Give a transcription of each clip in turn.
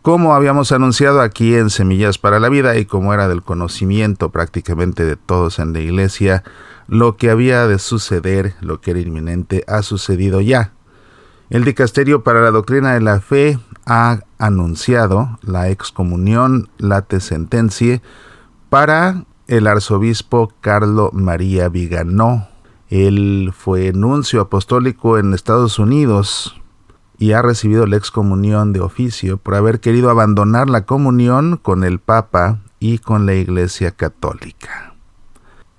Como habíamos anunciado aquí en Semillas para la Vida y como era del conocimiento prácticamente de todos en la iglesia, lo que había de suceder, lo que era inminente, ha sucedido ya. El Dicasterio para la Doctrina de la Fe ha anunciado la excomunión late sententie para el arzobispo Carlo María Viganò. Él fue nuncio apostólico en Estados Unidos y ha recibido la excomunión de oficio por haber querido abandonar la comunión con el Papa y con la Iglesia Católica.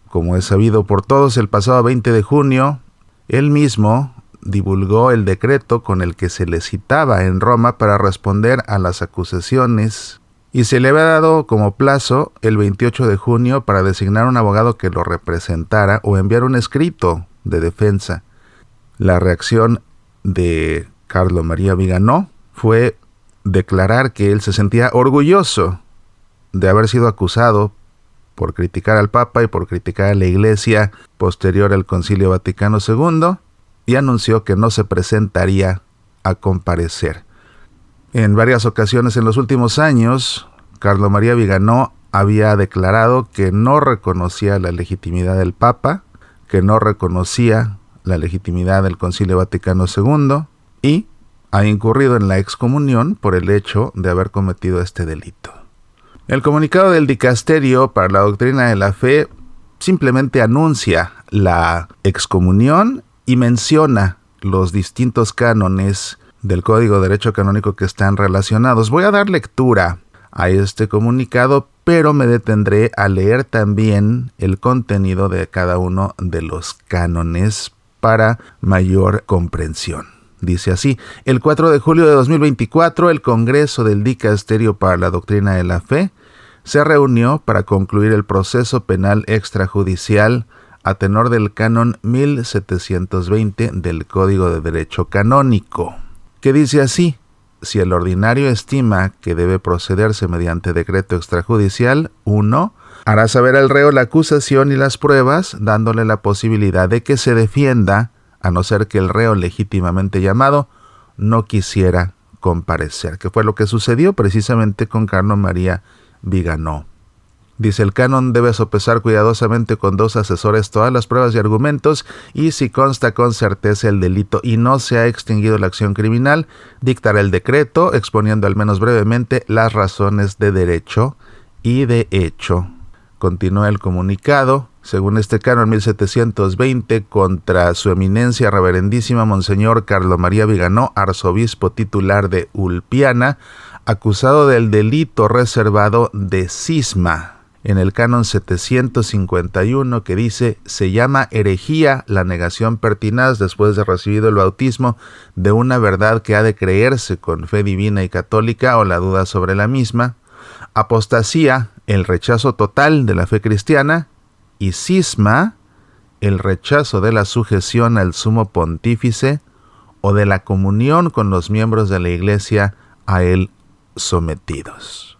Como es sabido por todos, el pasado 20 de junio, él mismo divulgó el decreto con el que se le citaba en Roma para responder a las acusaciones y se le había dado como plazo el 28 de junio para designar un abogado que lo representara o enviar un escrito de defensa. La reacción de Carlo María Viganò fue declarar que él se sentía orgulloso de haber sido acusado por criticar al Papa y por criticar a la Iglesia posterior al Concilio Vaticano II, y anunció que no se presentaría a comparecer. En varias ocasiones en los últimos años, Carlo María Viganò había declarado que no reconocía la legitimidad del Papa, que no reconocía la legitimidad del Concilio Vaticano II, y ha incurrido en la excomunión por el hecho de haber cometido este delito. El comunicado del Dicasterio para la Doctrina de la Fe simplemente anuncia la excomunión y menciona los distintos cánones del Código de Derecho Canónico que están relacionados. Voy a dar lectura a este comunicado, pero me detendré a leer también el contenido de cada uno de los cánones para mayor comprensión. Dice así: el 4 de julio de 2024, el Congreso del Dicasterio para la Doctrina de la Fe se reunió para concluir el proceso penal extrajudicial a tenor del canon 1720 del Código de Derecho Canónico, que dice así: si el ordinario estima que debe procederse mediante decreto extrajudicial, 1. Hará saber al reo la acusación y las pruebas, dándole la posibilidad de que se defienda, a no ser que el reo legítimamente llamado no quisiera comparecer, que fue lo que sucedió precisamente con Carlo María Viganò. Dice: el canon debe sopesar cuidadosamente con 2 asesores todas las pruebas y argumentos, y si consta con certeza el delito y no se ha extinguido la acción criminal, dictará el decreto, exponiendo al menos brevemente las razones de derecho y de hecho. Continúa el comunicado: según este canon 1720, contra su eminencia reverendísima Monseñor Carlo María Viganò, arzobispo titular de Ulpiana, acusado del delito reservado de cisma, en el canon 751, que dice: se llama herejía la negación pertinaz después de recibido el bautismo de una verdad que ha de creerse con fe divina y católica o la duda sobre la misma; apostasía, el rechazo total de la fe cristiana; y cisma, el rechazo de la sujeción al sumo pontífice o de la comunión con los miembros de la Iglesia a él sometidos.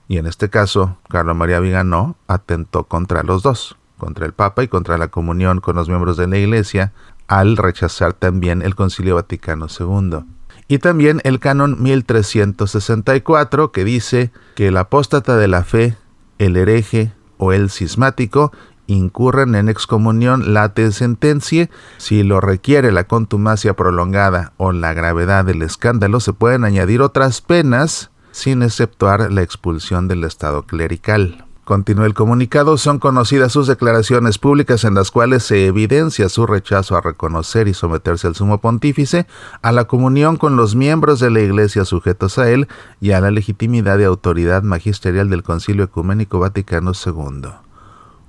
Y en este caso, Carlo María Viganò atentó contra los dos, contra el Papa y contra la comunión con los miembros de la Iglesia, al rechazar también el Concilio Vaticano II. Y también el canon 1364, que dice que el apóstata de la fe, el hereje o el cismático incurren en excomunión late sententie. Si lo requiere la contumacia prolongada o la gravedad del escándalo, se pueden añadir otras penas sin exceptuar la expulsión del estado clerical. Continúa el comunicado: son conocidas sus declaraciones públicas en las cuales se evidencia su rechazo a reconocer y someterse al sumo pontífice, a la comunión con los miembros de la Iglesia sujetos a él y a la legitimidad de autoridad magisterial del Concilio Ecuménico Vaticano II.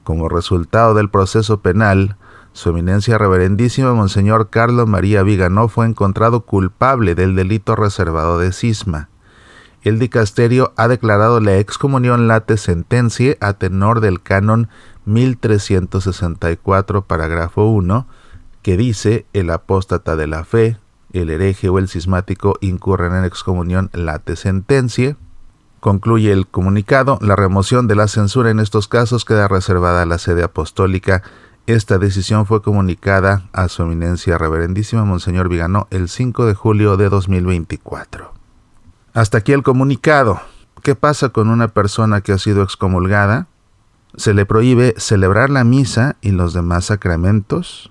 Como resultado del proceso penal, su eminencia reverendísima Monseñor Carlo María Viganò fue encontrado culpable del delito reservado de cisma. El dicasterio ha declarado la excomunión late sententie a tenor del canon 1364, parágrafo 1, que dice: el apóstata de la fe, el hereje o el cismático incurren en excomunión late sententie. Concluye el comunicado: la remoción de la censura en estos casos queda reservada a la sede apostólica. Esta decisión fue comunicada a su eminencia reverendísima Monseñor Viganò el 5 de julio de 2024. Hasta aquí el comunicado. ¿Qué pasa con una persona que ha sido excomulgada? Se le prohíbe celebrar la misa y los demás sacramentos.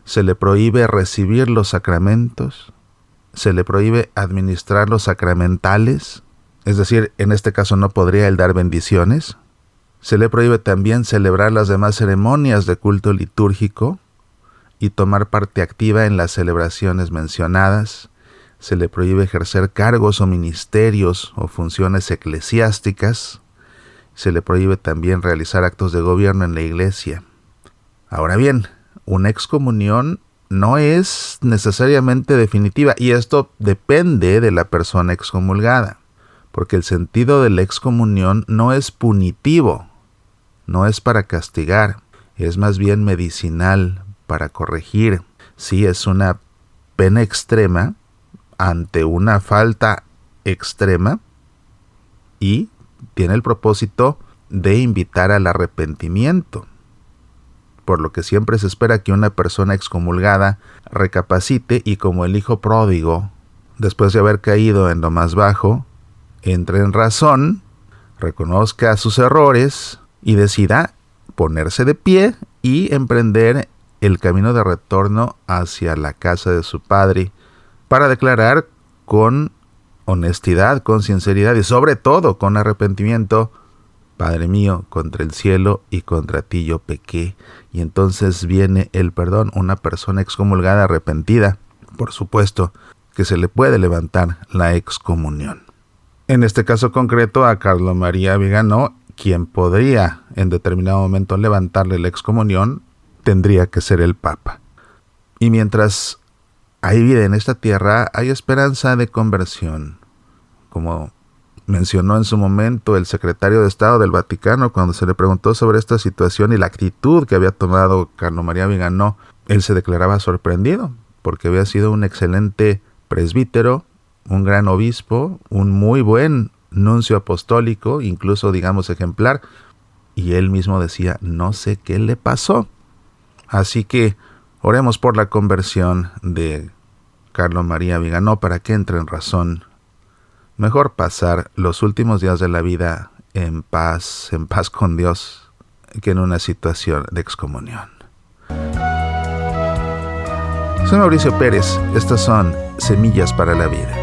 Se le prohíbe recibir los sacramentos. Se le prohíbe administrar los sacramentales. Es decir, en este caso no podría él dar bendiciones. Se le prohíbe también celebrar las demás ceremonias de culto litúrgico y tomar parte activa en las celebraciones mencionadas. Se le prohíbe ejercer cargos o ministerios o funciones eclesiásticas. Se le prohíbe también realizar actos de gobierno en la iglesia. Ahora bien, una excomunión no es necesariamente definitiva, y esto depende de la persona excomulgada, porque el sentido de la excomunión no es punitivo, no es para castigar, es más bien medicinal, para corregir. Sí, es una pena extrema ante una falta extrema y tiene el propósito de invitar al arrepentimiento, por lo que siempre se espera que una persona excomulgada recapacite y, como el hijo pródigo, después de haber caído en lo más bajo, entre en razón, reconozca sus errores y decida ponerse de pie y emprender el camino de retorno hacia la casa de su padre, para declarar con honestidad, con sinceridad y sobre todo con arrepentimiento: Padre mío, contra el cielo y contra ti yo pequé. Y entonces viene el perdón. Una persona excomulgada arrepentida, por supuesto que se le puede levantar la excomunión. En este caso concreto, a Carlo María Viganò, quien podría en determinado momento levantarle la excomunión, tendría que ser el Papa. Y mientras hay vida en esta tierra, hay esperanza de conversión. Como mencionó en su momento el secretario de Estado del Vaticano cuando se le preguntó sobre esta situación y la actitud que había tomado Carlo María Viganò, él se declaraba sorprendido, porque había sido un excelente presbítero, un gran obispo, un muy buen nuncio apostólico, incluso digamos ejemplar, y él mismo decía: no sé qué le pasó. Así que oremos por la conversión de Carlo María Viganò para que entre en razón. Mejor pasar los últimos días de la vida en paz con Dios, que en una situación de excomunión. Soy Mauricio Pérez. Estas son Semillas para la Vida.